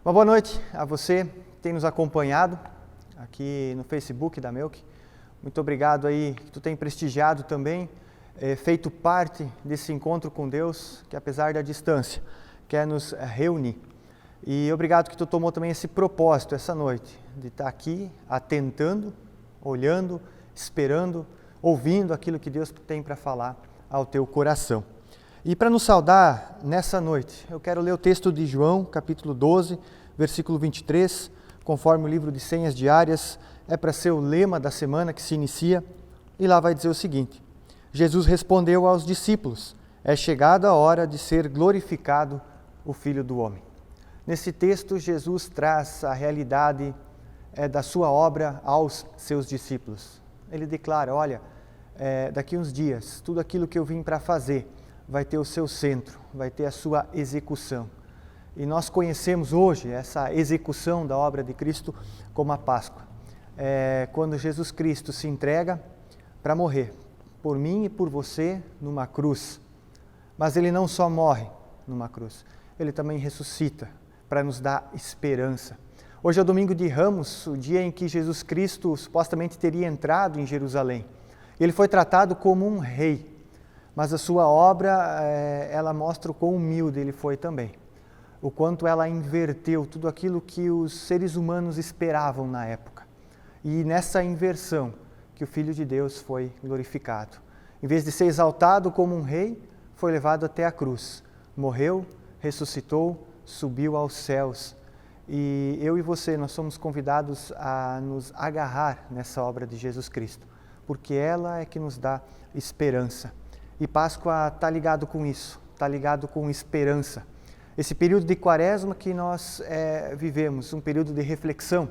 Uma boa noite a você que tem nos acompanhado aqui no Facebook da Melk. Muito obrigado aí que tu tem prestigiado também, feito parte desse encontro com Deus, que apesar da distância, quer nos reunir. E obrigado que tu tomou também esse propósito essa noite, de estar aqui atentando, olhando, esperando, ouvindo aquilo que Deus tem para falar ao teu coração. E para nos saudar nessa noite, eu quero ler o texto de João, capítulo 12, versículo 23, conforme o livro de senhas diárias, é para ser o lema da semana que se inicia, e lá vai dizer o seguinte: Jesus respondeu aos discípulos: é chegada a hora de ser glorificado o Filho do Homem. Nesse texto, Jesus traz a realidade da sua obra aos seus discípulos. Ele declara: olha, daqui uns dias, tudo aquilo que eu vim para fazer vai ter o seu centro, vai ter a sua execução. E nós conhecemos hoje essa execução da obra de Cristo como a Páscoa. Quando Jesus Cristo se entrega para morrer por mim e por você numa cruz. Mas Ele não só morre numa cruz, Ele também ressuscita para nos dar esperança. Hoje é o domingo de Ramos, o dia em que Jesus Cristo supostamente teria entrado em Jerusalém. Ele foi tratado como um rei, mas a sua obra, ela mostra o quão humilde ele foi também. O quanto ela inverteu tudo aquilo que os seres humanos esperavam na época. E nessa inversão que o Filho de Deus foi glorificado. Em vez de ser exaltado como um rei, foi levado até a cruz. Morreu, ressuscitou, subiu aos céus. E eu e você, nós somos convidados a nos agarrar nessa obra de Jesus Cristo, porque ela é que nos dá esperança. E Páscoa está ligado com isso, está ligado com esperança. Esse período de Quaresma que nós vivemos, um período de reflexão.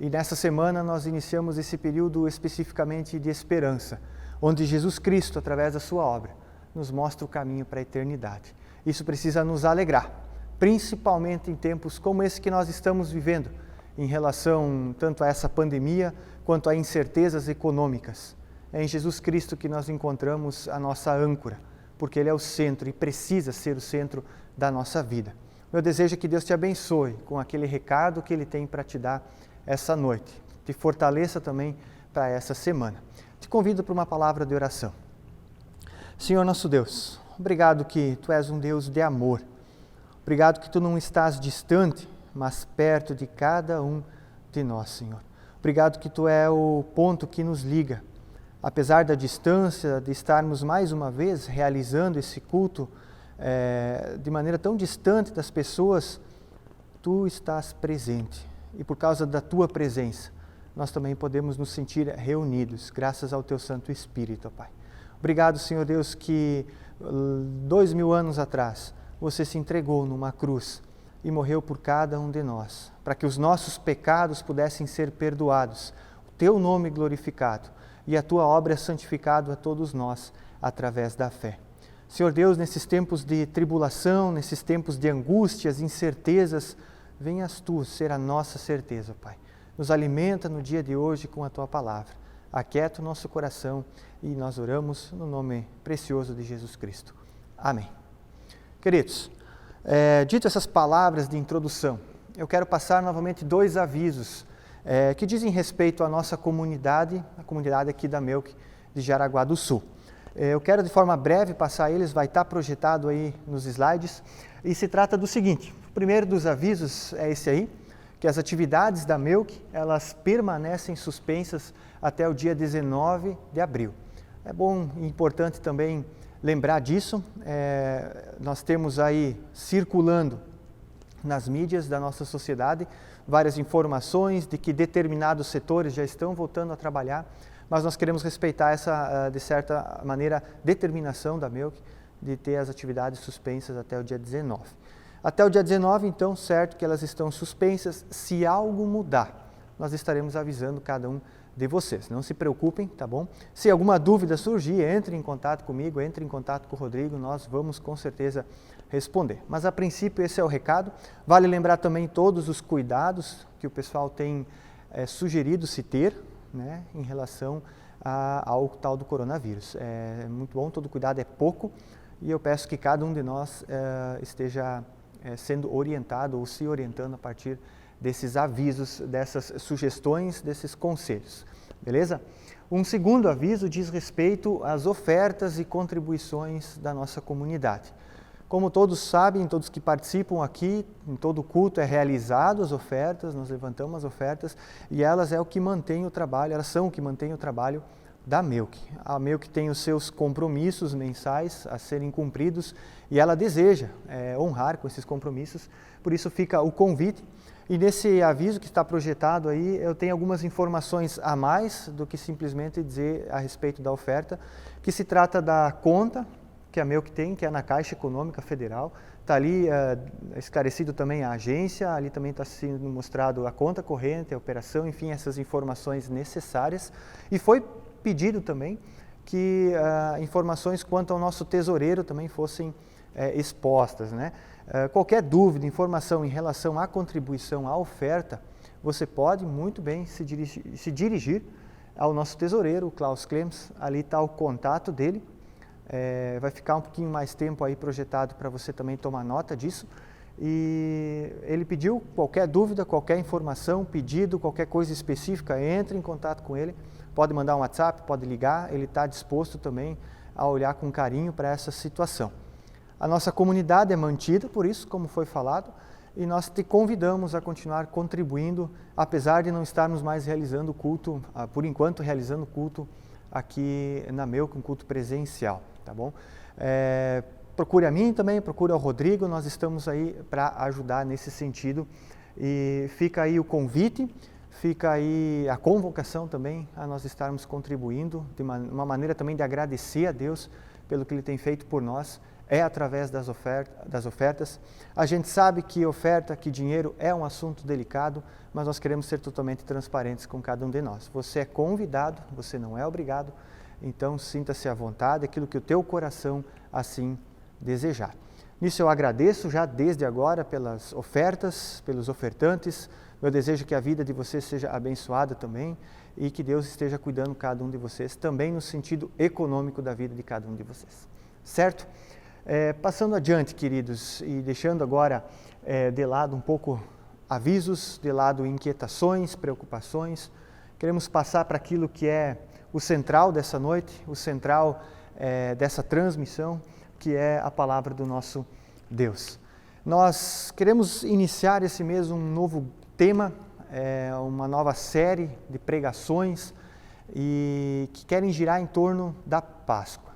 E nessa semana nós iniciamos esse período especificamente de esperança, onde Jesus Cristo, através da sua obra, nos mostra o caminho para a eternidade. Isso precisa nos alegrar, principalmente em tempos como esse que nós estamos vivendo, em relação tanto a essa pandemia, quanto a incertezas econômicas. É em Jesus Cristo que nós encontramos a nossa âncora, porque Ele é o centro e precisa ser o centro da nossa vida. Meu desejo é que Deus te abençoe com aquele recado que Ele tem para te dar essa noite. Te fortaleça também para essa semana. Te convido para uma palavra de oração. Senhor nosso Deus, obrigado que Tu és um Deus de amor. Obrigado que Tu não estás distante, mas perto de cada um de nós, Senhor. Obrigado que Tu é o ponto que nos liga. Apesar da distância, de estarmos mais uma vez realizando esse culto de maneira tão distante das pessoas, Tu estás presente. E por causa da Tua presença, nós também podemos nos sentir reunidos, graças ao Teu Santo Espírito, Pai. Obrigado, Senhor Deus, que 2000 anos atrás, Você se entregou numa cruz e morreu por cada um de nós, para que os nossos pecados pudessem ser perdoados, o Teu nome glorificado e a Tua obra santificada a todos nós através da fé. Senhor Deus, nesses tempos de tribulação, nesses tempos de angústias, incertezas, venhas Tu ser a nossa certeza, Pai. Nos alimenta no dia de hoje com a Tua palavra. Aquieta o nosso coração e nós oramos no nome precioso de Jesus Cristo. Amém. Queridos, dito essas palavras de introdução, eu quero passar novamente 2 avisos que dizem respeito à nossa comunidade, a comunidade aqui da Melk de Jaraguá do Sul. Eu quero de forma breve passar eles, vai estar projetado aí nos slides, e se trata do seguinte: o primeiro dos avisos é esse aí, que as atividades da Melk, elas permanecem suspensas até o dia 19 de abril. É bom e importante também lembrar disso, nós temos aí circulando nas mídias da nossa sociedade várias informações de que determinados setores já estão voltando a trabalhar, mas nós queremos respeitar essa, de certa maneira, determinação da Melk de ter as atividades suspensas até o dia 19. Até o dia 19, então, certo que elas estão suspensas. Se algo mudar, nós estaremos avisando cada um de vocês. Não se preocupem, tá bom? Se alguma dúvida surgir, entre em contato comigo, entre em contato com o Rodrigo, nós vamos com certeza responder. Mas a princípio esse é o recado. Vale lembrar também todos os cuidados que o pessoal tem sugerido se ter, né, em relação ao tal do coronavírus. É muito bom, todo cuidado é pouco, e eu peço que cada um de nós esteja sendo orientado ou se orientando a partir desses avisos, dessas sugestões, desses conselhos. Beleza? Um segundo aviso diz respeito às ofertas e contribuições da nossa comunidade. Como todos sabem, todos que participam aqui, em todo culto é realizado as ofertas, nós levantamos as ofertas e elas é o que mantém o trabalho, elas são o que mantém o trabalho da Melk. A Melk tem os seus compromissos mensais a serem cumpridos e ela deseja honrar com esses compromissos, por isso fica o convite. E nesse aviso que está projetado aí, eu tenho algumas informações a mais do que simplesmente dizer a respeito da oferta, que se trata da conta que a Melk tem, que é na Caixa Econômica Federal. Está ali esclarecido também a agência, ali também está sendo mostrado a conta corrente, a operação, enfim, essas informações necessárias. E foi pedido também que informações quanto ao nosso tesoureiro também fossem expostas, né? Qualquer dúvida, informação em relação à contribuição, à oferta, você pode muito bem se dirigir ao nosso tesoureiro, o Klaus Clems, ali está o contato dele. Vai ficar um pouquinho mais tempo aí projetado para você também tomar nota disso. E ele pediu qualquer dúvida, qualquer informação, pedido, qualquer coisa específica, entre em contato com ele. Pode mandar um WhatsApp, pode ligar, ele está disposto também a olhar com carinho para essa situação. A nossa comunidade é mantida por isso, como foi falado, e nós te convidamos a continuar contribuindo, apesar de não estarmos mais realizando culto, por enquanto realizando culto aqui na Melk, um culto presencial, tá bom? Procure a mim também, procure ao Rodrigo, nós estamos aí para ajudar nesse sentido. E fica aí o convite, fica aí a convocação também a nós estarmos contribuindo, de uma maneira também de agradecer a Deus pelo que Ele tem feito por nós, através das ofertas. A gente sabe que oferta, que dinheiro é um assunto delicado, mas nós queremos ser totalmente transparentes com cada um de nós. Você é convidado, você não é obrigado, então sinta-se à vontade, aquilo que o teu coração assim desejar. Nisso eu agradeço já desde agora pelas ofertas, pelos ofertantes. Meu desejo é que a vida de vocês seja abençoada também e que Deus esteja cuidando de cada um de vocês, também no sentido econômico da vida de cada um de vocês. Certo? Passando adiante, queridos, e deixando agora de lado um pouco avisos, de lado inquietações, preocupações, queremos passar para aquilo que é o central dessa noite, o central dessa transmissão, que é a palavra do nosso Deus. Nós queremos iniciar esse mês um novo tema, uma nova série de pregações e que querem girar em torno da Páscoa.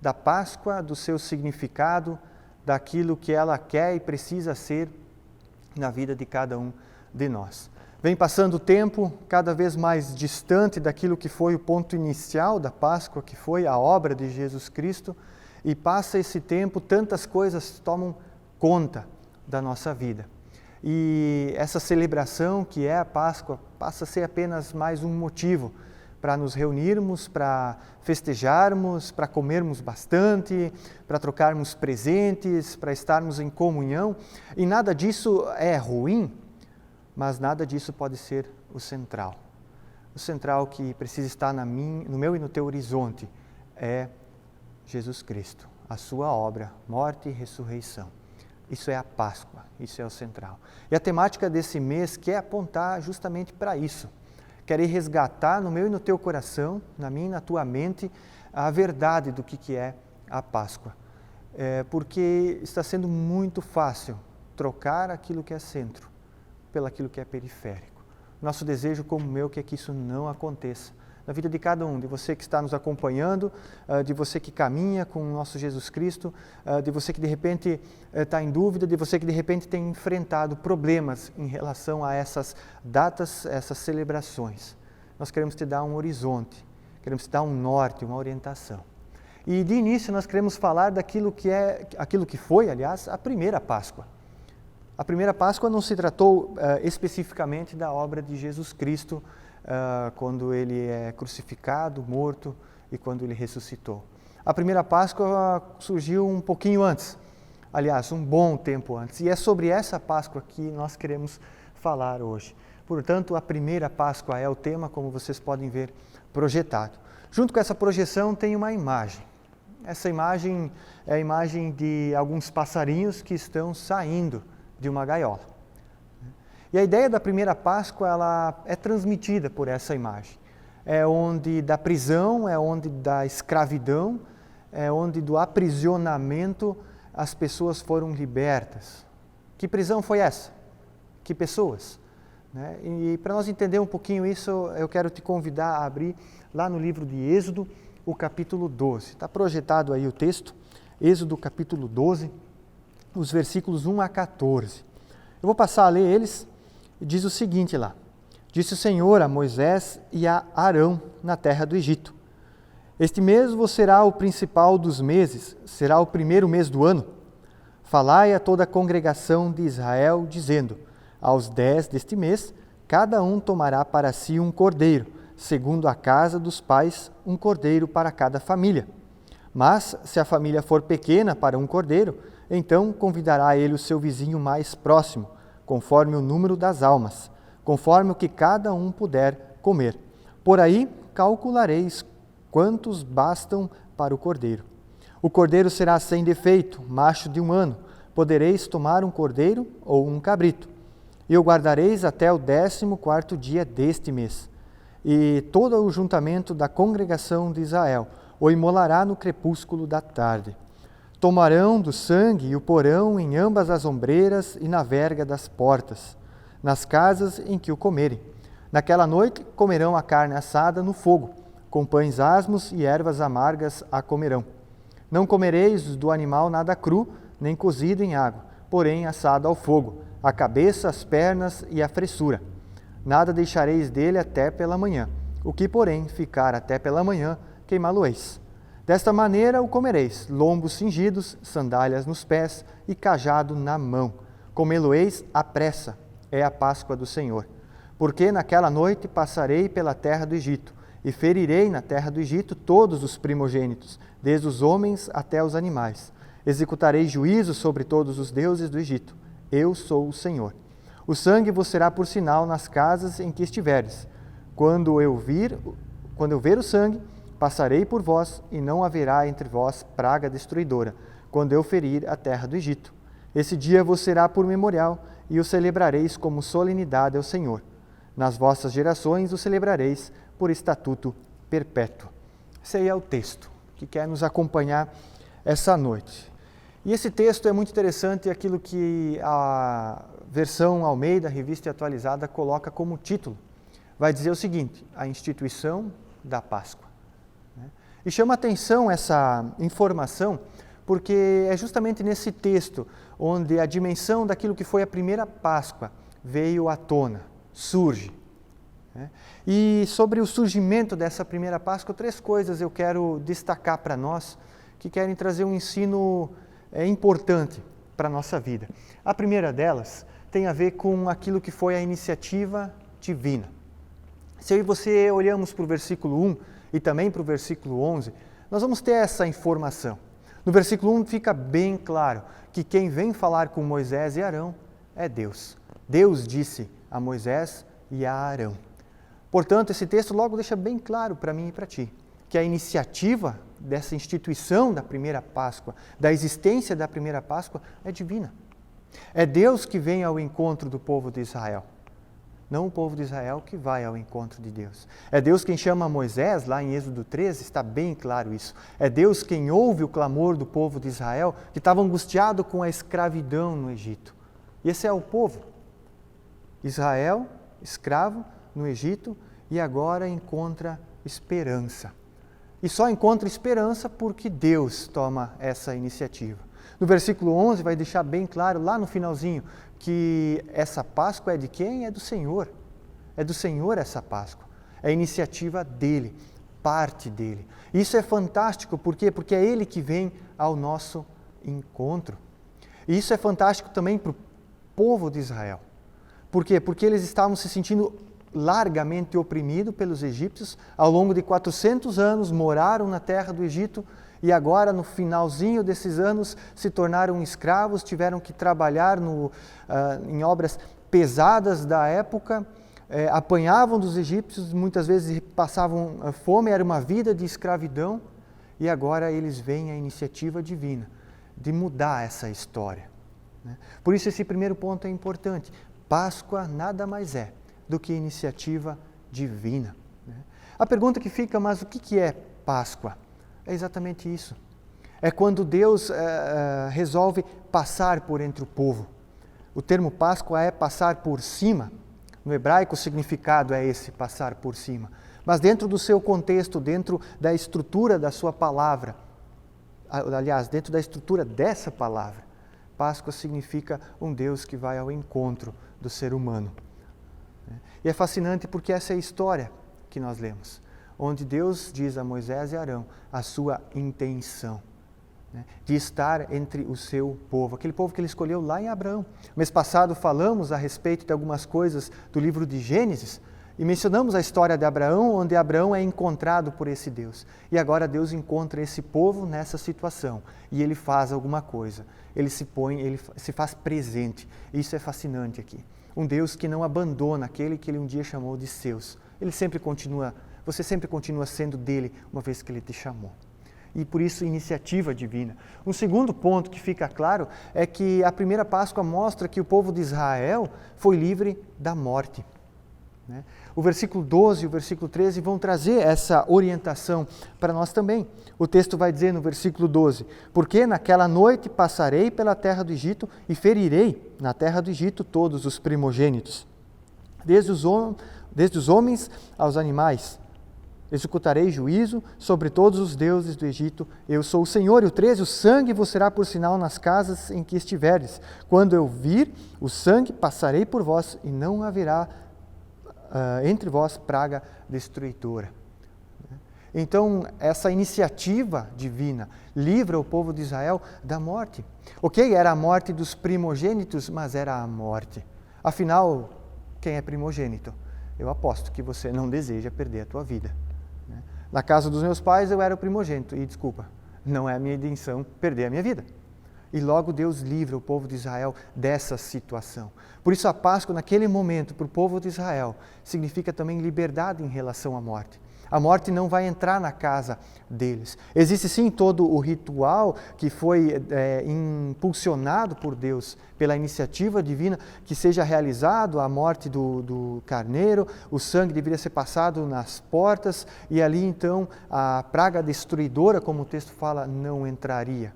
Da Páscoa, do seu significado, daquilo que ela quer e precisa ser na vida de cada um de nós. Vem passando o tempo cada vez mais distante daquilo que foi o ponto inicial da Páscoa, que foi a obra de Jesus Cristo, e passa esse tempo, tantas coisas tomam conta da nossa vida. E essa celebração que é a Páscoa passa a ser apenas mais um motivo para nos reunirmos, para festejarmos, para comermos bastante, para trocarmos presentes, para estarmos em comunhão. E nada disso é ruim, mas nada disso pode ser o central. O central que precisa estar no meu e no teu horizonte é Jesus Cristo, a sua obra, morte e ressurreição. Isso é a Páscoa, isso é o central. E a temática desse mês quer apontar justamente para isso. Quer resgatar no meu e no teu coração, na minha e na tua mente, a verdade do que é a Páscoa. Porque está sendo muito fácil trocar aquilo que é centro pelaquilo que é periférico. Nosso desejo como meu é que isso não aconteça. Na vida de cada um, de você que está nos acompanhando, de você que caminha com o nosso Jesus Cristo, de você que de repente está em dúvida, de você que de repente tem enfrentado problemas em relação a essas datas, essas celebrações. Nós queremos te dar um horizonte, queremos te dar um norte, uma orientação. E de início nós queremos falar aquilo que foi, aliás, a primeira Páscoa. A primeira Páscoa não se tratou especificamente da obra de Jesus Cristo, quando ele é crucificado, morto e quando ele ressuscitou. A primeira Páscoa surgiu um pouquinho antes, aliás, um bom tempo antes, e é sobre essa Páscoa que nós queremos falar hoje. Portanto, a primeira Páscoa é o tema, como vocês podem ver, projetado. Junto com essa projeção tem uma imagem. Essa imagem é a imagem de alguns passarinhos que estão saindo de uma gaiola. E a ideia da primeira Páscoa, ela é transmitida por essa imagem. É onde da prisão, é onde da escravidão, é onde do aprisionamento as pessoas foram libertas. Que prisão foi essa? Que pessoas? E para nós entender um pouquinho isso, eu quero te convidar a abrir lá no livro de Êxodo, o capítulo 12. Está projetado aí o texto, Êxodo capítulo 12, os versículos 1 a 14. Eu vou passar a ler eles. Diz o seguinte lá: Disse o Senhor a Moisés e a Arão na terra do Egito: Este mês vos será o principal dos meses, será o primeiro mês do ano. Falai a toda a congregação de Israel, dizendo: Aos 10 deste mês, cada um tomará para si um cordeiro, segundo a casa dos pais, um cordeiro para cada família. Mas, se a família for pequena para um cordeiro, então convidará ele o seu vizinho mais próximo, conforme o número das almas, conforme o que cada um puder comer. Por aí calculareis quantos bastam para o cordeiro. O cordeiro será sem defeito, macho de 1 ano. Podereis tomar um cordeiro ou um cabrito. E o guardareis até o 14º dia deste mês. E todo o juntamento da congregação de Israel o imolará no crepúsculo da tarde. Tomarão do sangue e o porão em ambas as ombreiras e na verga das portas, nas casas em que o comerem. Naquela noite comerão a carne assada no fogo, com pães asmos e ervas amargas a comerão. Não comereis do animal nada cru, nem cozido em água, porém assado ao fogo, a cabeça, as pernas e a fressura. Nada deixareis dele até pela manhã. O que, porém, ficar até pela manhã, queimá-lo-eis. Desta maneira o comereis, lombos cingidos, sandálias nos pés e cajado na mão. Comê-lo-eis à pressa, é a Páscoa do Senhor. Porque naquela noite passarei pela terra do Egito, e ferirei na terra do Egito todos os primogênitos, desde os homens até os animais. Executarei juízo sobre todos os deuses do Egito. Eu sou o Senhor. O sangue vos será por sinal nas casas em que estiveres. Quando eu ver o sangue, passarei por vós, e não haverá entre vós praga destruidora, quando eu ferir a terra do Egito. Esse dia vos será por memorial, e o celebrareis como solenidade ao Senhor. Nas vossas gerações o celebrareis por estatuto perpétuo. Esse aí é o texto que quer nos acompanhar essa noite. E esse texto é muito interessante, aquilo que a versão Almeida, Revista e Atualizada, coloca como título. Vai dizer o seguinte: a instituição da Páscoa. E chama atenção essa informação, porque é justamente nesse texto onde a dimensão daquilo que foi a primeira Páscoa veio à tona, surge. E sobre o surgimento dessa primeira Páscoa, 3 coisas eu quero destacar para nós, que querem trazer um ensino importante para a nossa vida. A primeira delas tem a ver com aquilo que foi a iniciativa divina. Se eu e você olhamos para o versículo 1 e também para o versículo 11, nós vamos ter essa informação. No versículo 1 fica bem claro que quem vem falar com Moisés e Arão é Deus. Deus disse a Moisés e a Arão. Portanto, esse texto logo deixa bem claro para mim e para ti que a iniciativa dessa instituição da primeira Páscoa, da existência da primeira Páscoa, é divina. É Deus que vem ao encontro do povo de Israel. Não o povo de Israel que vai ao encontro de Deus. É Deus quem chama Moisés, lá em Êxodo 13, está bem claro isso. É Deus quem ouve o clamor do povo de Israel, que estava angustiado com a escravidão no Egito. E esse é o povo. Israel, escravo no Egito, e agora encontra esperança. E só encontra esperança porque Deus toma essa iniciativa. No versículo 11 vai deixar bem claro, lá no finalzinho, que essa Páscoa é de quem? É do Senhor. É do Senhor essa Páscoa. É iniciativa dEle, parte dEle. Isso é fantástico, por quê? Porque é Ele que vem ao nosso encontro. E isso é fantástico também para o povo de Israel. Por quê? Porque eles estavam se sentindo largamente oprimidos pelos egípcios. Ao longo de 400 anos moraram na terra do Egito e agora, no finalzinho desses anos, se tornaram escravos, tiveram que trabalhar em obras pesadas da época, apanhavam dos egípcios, muitas vezes passavam fome, era uma vida de escravidão. E agora eles veem a iniciativa divina de mudar essa história. Por isso esse primeiro ponto é importante. Páscoa nada mais é do que iniciativa divina. A pergunta que fica, mas o que é Páscoa? É exatamente isso. É quando Deus resolve passar por entre o povo. O termo Páscoa é passar por cima. No hebraico o significado é esse, passar por cima. Mas dentro do seu contexto, dentro da estrutura da sua palavra, aliás, dentro da estrutura dessa palavra, Páscoa significa um Deus que vai ao encontro do ser humano. E é fascinante porque essa é a história que nós lemos, onde Deus diz a Moisés e Arão a sua intenção de estar entre o seu povo, aquele povo que ele escolheu lá em Abraão. Mês passado falamos a respeito de algumas coisas do livro de Gênesis e mencionamos a história de Abraão, onde Abraão é encontrado por esse Deus. E agora Deus encontra esse povo nessa situação e ele faz alguma coisa, ele se faz presente. Isso é fascinante aqui. Um Deus que não abandona aquele que ele um dia chamou de seus. Você sempre continua sendo dele uma vez que ele te chamou. E por isso, iniciativa divina. Um segundo ponto que fica claro é que a primeira Páscoa mostra que o povo de Israel foi livre da morte. O versículo 12 e o versículo 13 vão trazer essa orientação para nós também. O texto vai dizer no versículo 12: porque naquela noite passarei pela terra do Egito e ferirei na terra do Egito todos os primogênitos, desde os homens aos animais. Executarei juízo sobre todos os deuses do Egito. Eu sou o Senhor. E o 13, o sangue vos será por sinal nas casas em que estiverdes. Quando eu vir o sangue, passarei por vós e não haverá entre vós praga destruidora. Então, essa iniciativa divina livra o povo de Israel da morte. Ok, era a morte dos primogênitos, mas era a morte. Afinal, quem é primogênito? Eu aposto que você não deseja perder a tua vida. Na casa dos meus pais eu era o primogênito e, desculpa, não é a minha intenção perder a minha vida. E logo Deus livra o povo de Israel dessa situação. Por isso a Páscoa naquele momento para o povo de Israel significa também liberdade em relação à morte. A morte não vai entrar na casa deles. Existe sim todo o ritual que foi impulsionado por Deus, pela iniciativa divina, que seja realizado a morte do carneiro, o sangue deveria ser passado nas portas, e ali então a praga destruidora, como o texto fala, não entraria.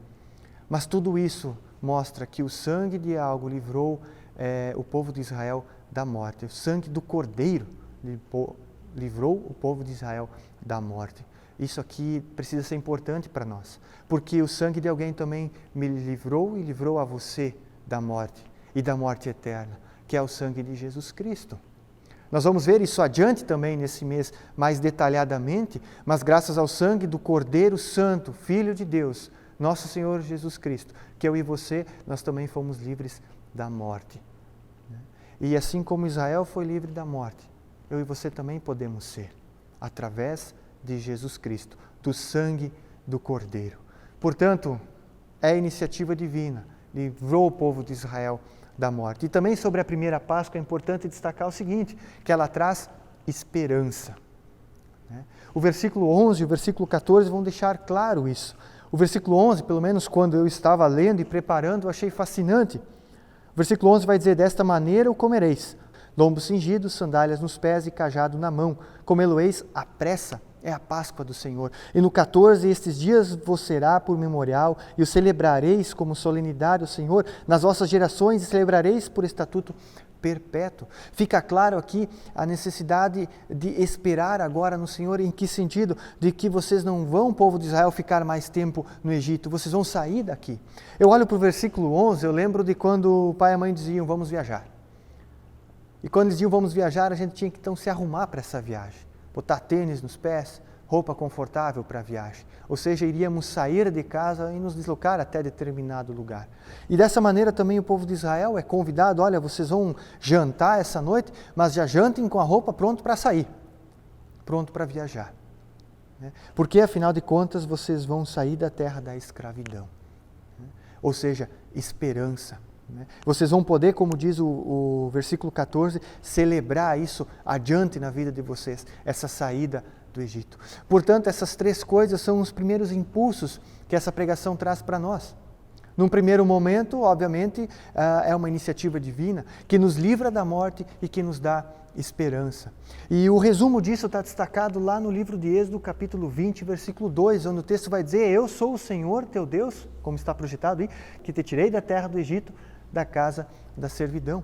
Mas tudo isso mostra que o sangue de algo livrou o povo de Israel da morte. O sangue do Cordeiro livrou o povo de Israel da morte. Isso aqui precisa ser importante para nós, porque o sangue de alguém também me livrou e livrou a você da morte e da morte eterna, que é o sangue de Jesus Cristo. Nós vamos ver isso adiante também nesse mês mais detalhadamente, mas graças ao sangue do Cordeiro Santo, Filho de Deus, nosso Senhor Jesus Cristo, que eu e você, nós também fomos livres da morte. E assim como Israel foi livre da morte, eu e você também podemos ser, através de Jesus Cristo, do sangue do Cordeiro. Portanto, é iniciativa divina, livrou o povo de Israel da morte. E também sobre a primeira Páscoa é importante destacar o seguinte, que ela traz esperança. O versículo 11 e o versículo 14 vão deixar claro isso. O versículo 11, pelo menos quando eu estava lendo e preparando, eu achei fascinante. O versículo 11 vai dizer: desta maneira o comereis, lombo cingido, sandálias nos pés e cajado na mão. Comê-lo-eis à pressa, é a Páscoa do Senhor. E no 14, estes dias vos será por memorial, e o celebrareis como solenidade ao Senhor, nas vossas gerações, e celebrareis por estatuto perpétuo. Fica claro aqui a necessidade de esperar agora no Senhor. Em que sentido? De que vocês não vão, povo de Israel, ficar mais tempo no Egito, vocês vão sair daqui. Eu olho para o versículo 11, eu lembro de quando o pai e a mãe diziam: vamos viajar. E quando eles diziam vamos viajar, a gente tinha que então se arrumar para essa viagem, botar tênis nos pés, roupa confortável para a viagem. Ou seja, iríamos sair de casa e nos deslocar até determinado lugar. E dessa maneira também o povo de Israel é convidado: olha, vocês vão jantar essa noite, mas já jantem com a roupa pronto para sair, pronto para viajar. Porque afinal de contas vocês vão sair da terra da escravidão. Ou seja, esperança. Vocês vão poder, como diz o versículo 14, celebrar isso adiante na vida de vocês, essa saída do Egito. Portanto, essas três coisas são os primeiros impulsos que essa pregação traz para nós. Num primeiro momento, obviamente, é uma iniciativa divina que nos livra da morte e que nos dá esperança. E o resumo disso está destacado lá no livro de Êxodo, capítulo 20, versículo 2, onde o texto vai dizer: eu sou o Senhor teu Deus, como está projetado aí, que te tirei da terra do Egito, da casa da servidão.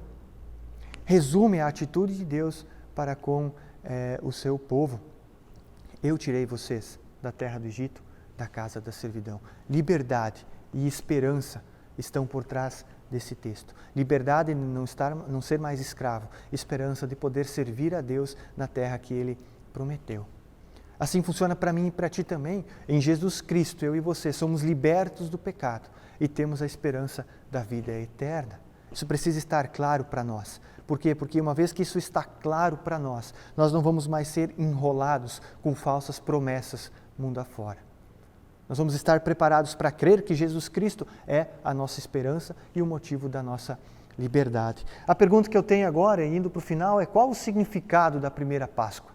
Resume a atitude de Deus para com o seu povo. Eu tirei vocês da terra do Egito, da casa da servidão. Liberdade e esperança estão por trás desse texto. Liberdade de não ser mais escravo, esperança de poder servir a Deus na terra que Ele prometeu. Assim funciona para mim e para ti também. Em Jesus Cristo, eu e você somos libertos do pecado e temos a esperança da vida eterna. Isso precisa estar claro para nós. Por quê? Porque uma vez que isso está claro para nós, nós não vamos mais ser enrolados com falsas promessas mundo afora. Nós vamos estar preparados para crer que Jesus Cristo é a nossa esperança e o motivo da nossa liberdade. A pergunta que eu tenho agora, indo para o final, é: qual o significado da primeira Páscoa?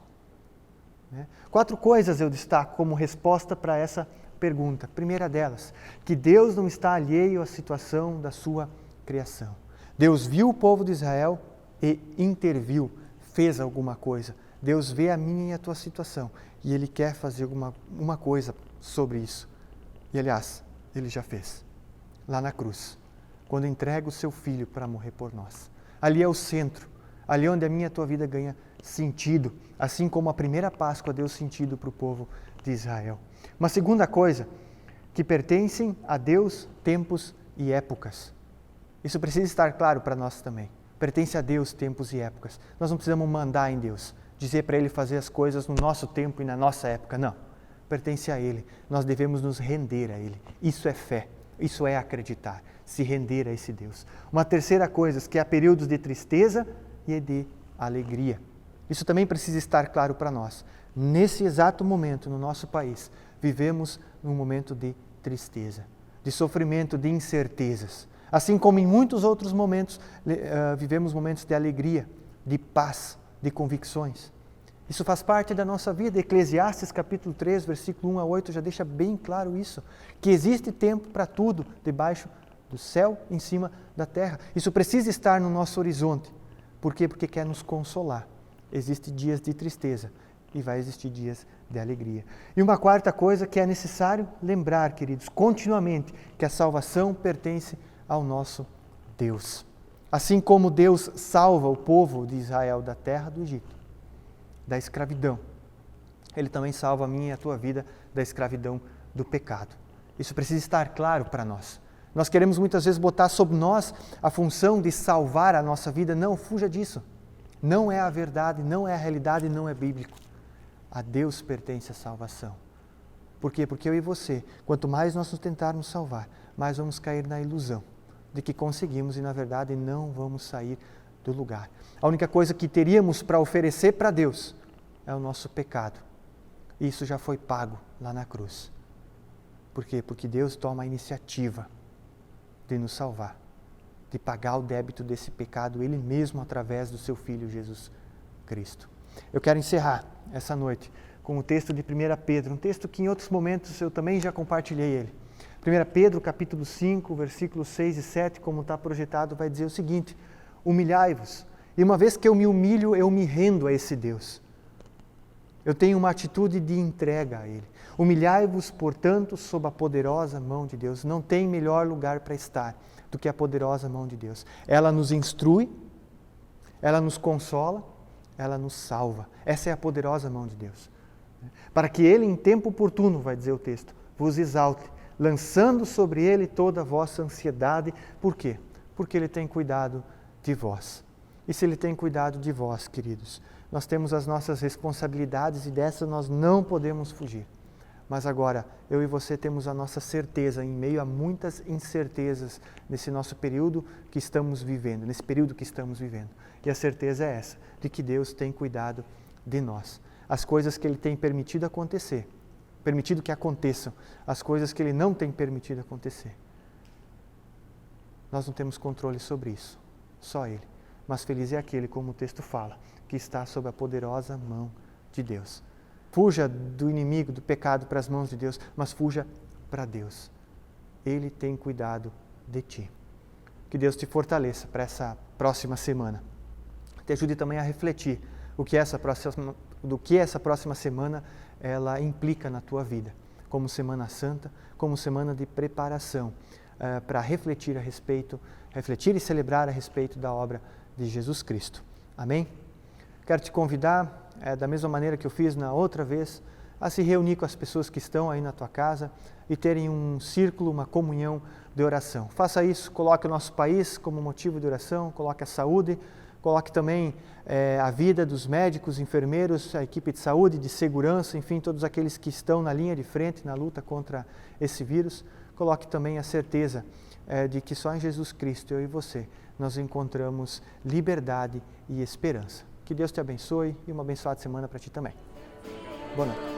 4 coisas eu destaco como resposta para essa pergunta. Primeira delas, que Deus não está alheio à situação da sua criação. Deus viu o povo de Israel e interviu, fez alguma coisa. Deus vê a minha e a tua situação e Ele quer fazer uma coisa sobre isso. E aliás, Ele já fez, lá na cruz, quando entrega o seu Filho para morrer por nós. Ali é o centro, ali é onde a minha e a tua vida ganha sentido, assim como a primeira Páscoa deu sentido para o povo de Israel. Uma segunda coisa, que pertencem a Deus tempos e épocas. Isso precisa estar claro para nós também. Pertence a Deus tempos e épocas. Nós não precisamos mandar em Deus, dizer para Ele fazer as coisas no nosso tempo e na nossa época, não. Pertence a Ele, nós devemos nos render a Ele. Isso é fé, isso é acreditar, se render a esse Deus. Uma terceira coisa, que há períodos de tristeza e de alegria. Isso também precisa estar claro para nós. Nesse exato momento, no nosso país, vivemos num momento de tristeza, de sofrimento, de incertezas. Assim como em muitos outros momentos, vivemos momentos de alegria, de paz, de convicções. Isso faz parte da nossa vida. Eclesiastes capítulo 3, versículo 1 a 8 já deixa bem claro isso, que existe tempo para tudo debaixo do céu, em cima da terra. Isso precisa estar no nosso horizonte. Por quê? Porque quer nos consolar. Existem dias de tristeza e vai existir dias de alegria. E uma quarta coisa que é necessário lembrar, queridos, continuamente, que a salvação pertence ao nosso Deus. Assim como Deus salva o povo de Israel da terra do Egito, da escravidão, Ele também salva a minha e a tua vida da escravidão do pecado. Isso precisa estar claro para nós. Nós queremos muitas vezes botar sobre nós a função de salvar a nossa vida. Não, fuja disso. Não é a verdade, não é a realidade, não é bíblico. A Deus pertence a salvação. Por quê? Porque eu e você, quanto mais nós nos tentarmos salvar, mais vamos cair na ilusão de que conseguimos e, na verdade, não vamos sair do lugar. A única coisa que teríamos para oferecer para Deus é o nosso pecado. Isso já foi pago lá na cruz. Por quê? Porque Deus toma a iniciativa de nos salvar, de pagar o débito desse pecado, Ele mesmo através do seu Filho Jesus Cristo. Eu quero encerrar essa noite com o texto de 1 Pedro, um texto que em outros momentos eu também já compartilhei ele. 1 Pedro capítulo 5, versículos 6 e 7, como está projetado, vai dizer o seguinte: humilhai-vos, e uma vez que eu me humilho, eu me rendo a esse Deus. Eu tenho uma atitude de entrega a Ele. Humilhai-vos, portanto, sob a poderosa mão de Deus. Não tem melhor lugar para estar do que a poderosa mão de Deus. Ela nos instrui, ela nos consola, ela nos salva. Essa é a poderosa mão de Deus. Para que Ele, em tempo oportuno, vai dizer o texto, vos exalte, lançando sobre Ele toda a vossa ansiedade. Por quê? Porque Ele tem cuidado de vós. E se Ele tem cuidado de vós, queridos, nós temos as nossas responsabilidades e dessas nós não podemos fugir. Mas agora, eu e você temos a nossa certeza, em meio a muitas incertezas nesse nosso período que estamos vivendo, nesse período que estamos vivendo. E a certeza é essa, de que Deus tem cuidado de nós. As coisas que Ele tem permitido acontecer, permitido que aconteçam, as coisas que Ele não tem permitido acontecer. Nós não temos controle sobre isso, só Ele. Mas feliz é aquele, como o texto fala, que está sob a poderosa mão de Deus. fuja do inimigo, do pecado para as mãos de Deus, mas fuja para Deus. Ele tem cuidado de ti. Que Deus te fortaleça para essa próxima semana. Te ajude também a refletir do que essa próxima semana ela implica na tua vida, como Semana Santa, como semana de preparação para refletir e celebrar a respeito da obra de Jesus Cristo. Amém? Quero te convidar, da mesma maneira que eu fiz na outra vez, a se reunir com as pessoas que estão aí na tua casa e terem um círculo, uma comunhão de oração. Faça isso, coloque o nosso país como motivo de oração, coloque a saúde, coloque também a vida dos médicos, enfermeiros, a equipe de saúde, de segurança, enfim, todos aqueles que estão na linha de frente na luta contra esse vírus. Coloque também a certeza de que só em Jesus Cristo, eu e você, nós encontramos liberdade e esperança. Que Deus te abençoe e uma abençoada semana para ti também. Boa noite.